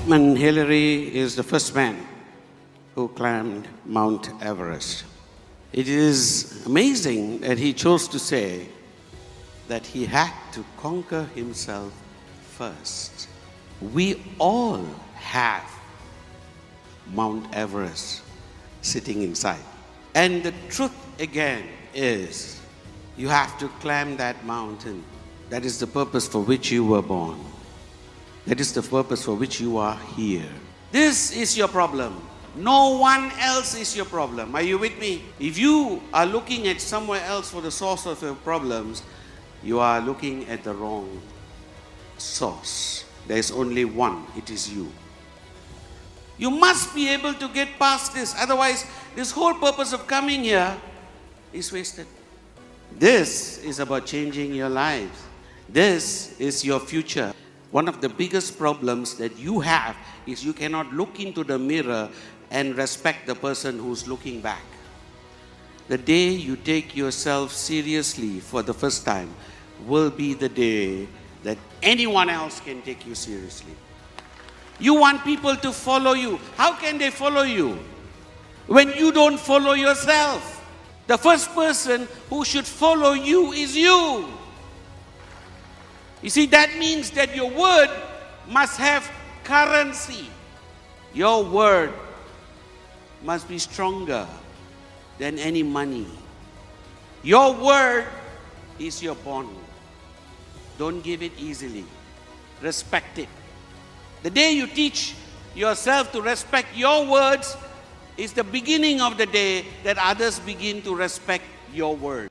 And Hillary is the first man who climbed Mount Everest. It is amazing that he chose to say that he had to conquer himself first. We all have Mount Everest sitting inside. And the truth again is, you have to climb that mountain. That is the purpose for which you were born. That is the purpose for which you are here. This is your problem. No one else is your problem. Are you with me? If you are looking at somewhere else for the source of your problems, you are looking at the wrong source. There is only one. It is you. You must be able to get past this. Otherwise, this whole purpose of coming here is wasted. This is about changing your lives. This is your future. One of the biggest problems that you have is you cannot look into the mirror and respect the person who's looking back. The day you take yourself seriously for the first time will be the day that anyone else can take you seriously. You want people to follow you. How can they follow you when you don't follow yourself? The first person who should follow you is you. You see, that means that your word must have currency. Your word must be stronger than any money. Your word is your bond. Don't give it easily. Respect it. The day you teach yourself to respect your words is the beginning of the day that others begin to respect your word.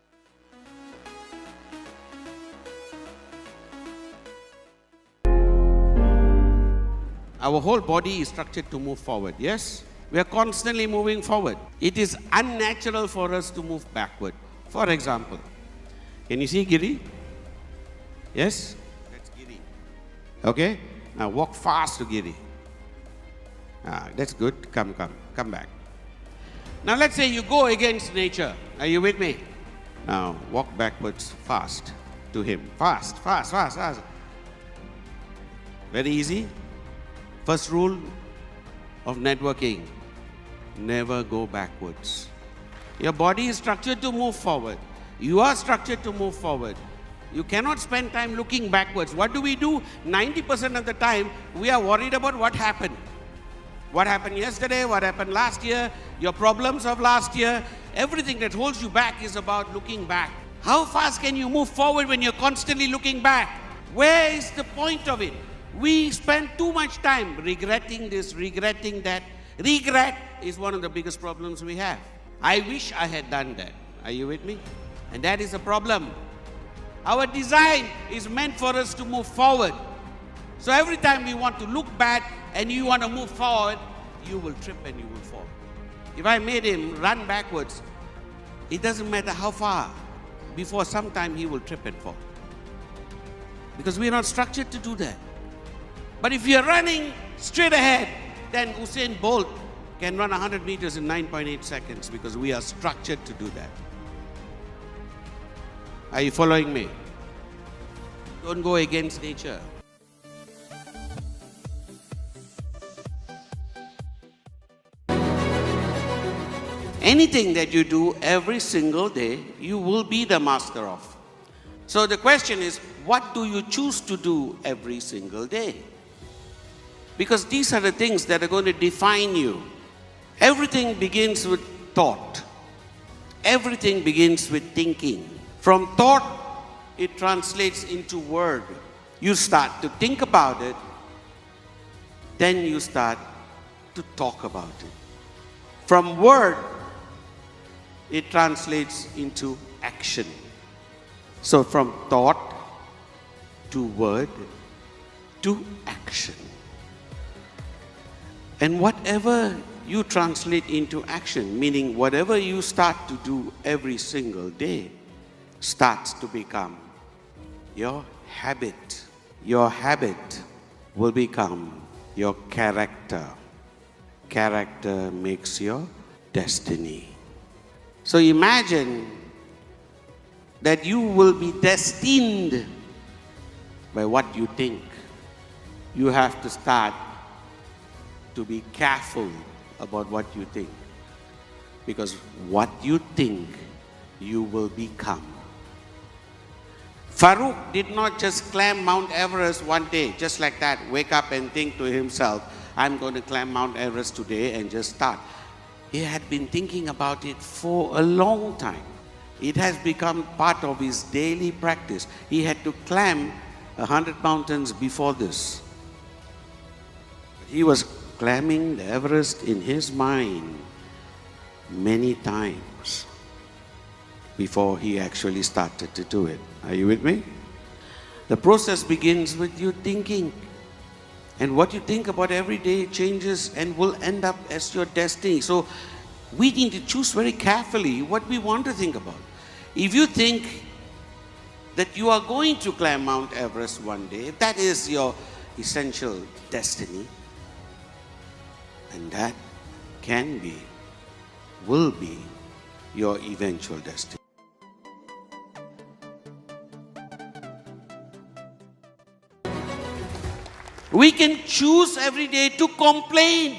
Our whole body is structured to move forward, yes? We are constantly moving forward. It is unnatural for us to move backward. For example, can you see Giri? Yes? That's Giri. Okay? Now walk fast to Giri. That's good. Come back. Now let's say you go against nature. Are you with me? Now walk backwards fast to him. Fast. Very easy. First rule of networking, never go backwards. Your body is structured to move forward. You are structured to move forward. You cannot spend time looking backwards. What do? 90% of the time, we are worried about what happened. What happened yesterday, what happened last year, your problems of last year. Everything that holds you back is about looking back. How fast can you move forward when you're constantly looking back? Where is the point of it? We spend too much time regretting this, regretting that. Regret is one of the biggest problems we have. I wish I had done that. Are you with me? And that is a problem. Our design is meant for us to move forward. So every time we want to look back and you want to move forward, you will trip and you will fall. If I made him run backwards, it doesn't matter how far, before some time he will trip and fall. Because we are not structured to do that. But if you are running straight ahead, then Usain Bolt can run 100 meters in 9.8 seconds because we are structured to do that. Are you following me? Don't go against nature. Anything that you do every single day, you will be the master of. So the question is, what do you choose to do every single day? Because these are the things that are going to define you. Everything begins with thought. Everything begins with thinking. From thought, it translates into word. You start to think about it, then you start to talk about it. From word, it translates into action. So from thought to word to action. And whatever you translate into action, meaning whatever you start to do every single day, starts to become your habit. Your habit will become your character. Character makes your destiny. So imagine that you will be destined by what you think. You have to start to be careful about what you think. Because what you think, you will become. Farooq did not just climb Mount Everest one day, just like that, wake up and think to himself, I'm going to climb Mount Everest today and just start. He had been thinking about it for a long time. It has become part of his daily practice. He had to climb 100 mountains before this. He was climbing the Everest in his mind many times before he actually started to do it. Are you with me? The process begins with you thinking. And what you think about every day changes and will end up as your destiny. So we need to choose very carefully what we want to think about. If you think that you are going to climb Mount Everest one day, if that is your essential destiny, and that can be, will be your eventual destiny. We can choose every day to complain.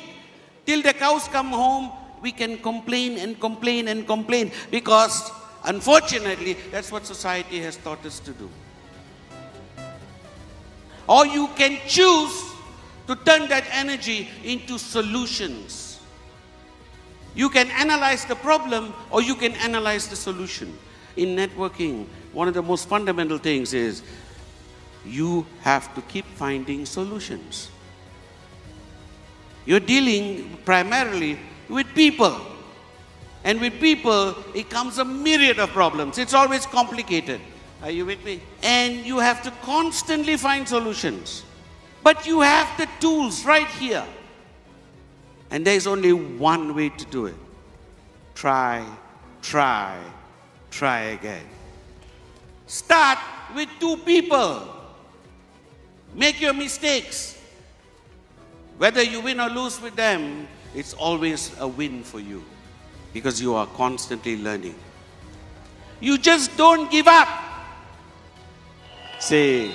Till the cows come home, we can complain and complain and complain because unfortunately, that's what society has taught us to do. Or you can choose to turn that energy into solutions. You can analyze the problem or you can analyze the solution. In networking, one of the most fundamental things is you have to keep finding solutions. You're dealing primarily with people. And with people, it comes a myriad of problems. It's always complicated. Are you with me? And you have to constantly find solutions. But you have the tools right here. And there's only one way to do it. Try, try, try again. Start with 2 people. Make your mistakes. Whether you win or lose with them, it's always a win for you. Because you are constantly learning. You just don't give up. Say,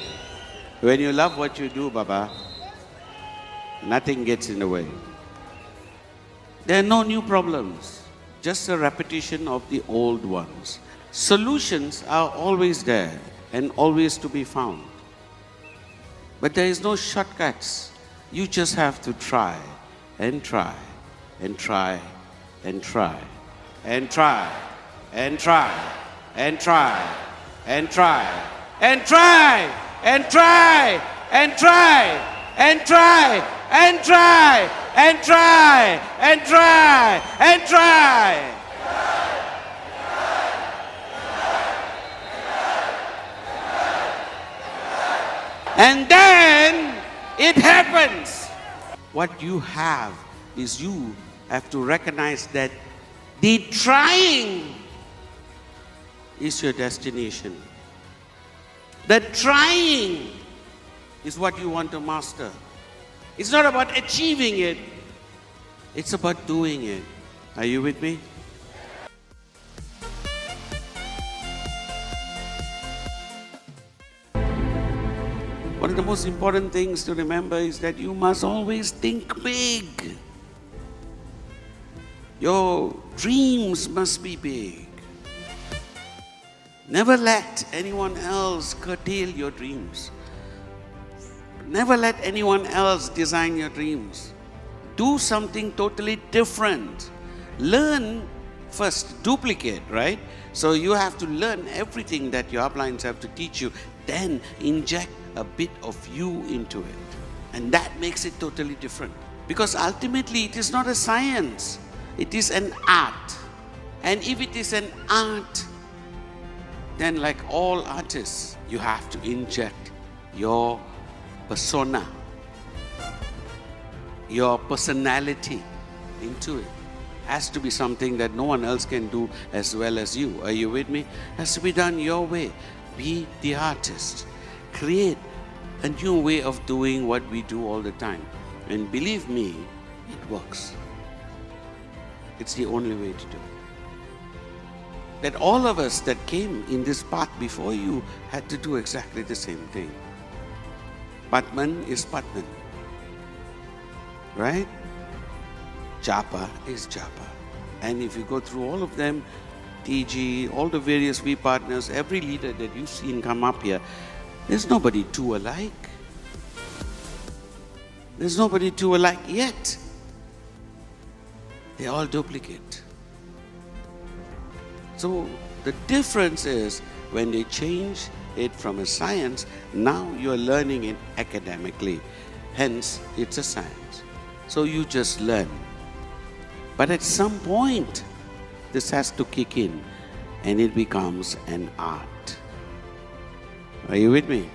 when you love what you do, Baba, nothing gets in the way. There are no new problems, just a repetition of the old ones. Solutions are always there and always to be found. But there is no shortcuts. You just have to try and try and try and try and try and try and try and try and try and try and try and try and try and try and try and try. And then it happens. What you have is you have to recognize that the trying is your destination. The trying is what you want to master. It's not about achieving it. It's about doing it. Are you with me? One of the most important things to remember is that you must always think big. Your dreams must be big. Never let anyone else curtail your dreams. Never let anyone else design your dreams. Do something totally different. Learn first, duplicate, right? So you have to learn everything that your uplines have to teach you, then inject a bit of you into it. And that makes it totally different. Because ultimately it is not a science, it is an art. And if it is an art, then like all artists, you have to inject your persona, your personality into it. Has to be something that no one else can do as well as you. Are you with me? Has to be done your way. Be the artist. Create a new way of doing what we do all the time. And believe me, it works. It's the only way to do it. That all of us that came in this path before you had to do exactly the same thing. Patman is Patman. Right? Japa is Japa. And if you go through all of them, TG, all the various V partners, every leader that you've seen come up here, there's nobody two alike. There's nobody two alike yet. They're all duplicate. So the difference is when they change it from a science, now you're learning it academically. Hence, it's a science. So you just learn. But at some point, this has to kick in and it becomes an art. Are you with me?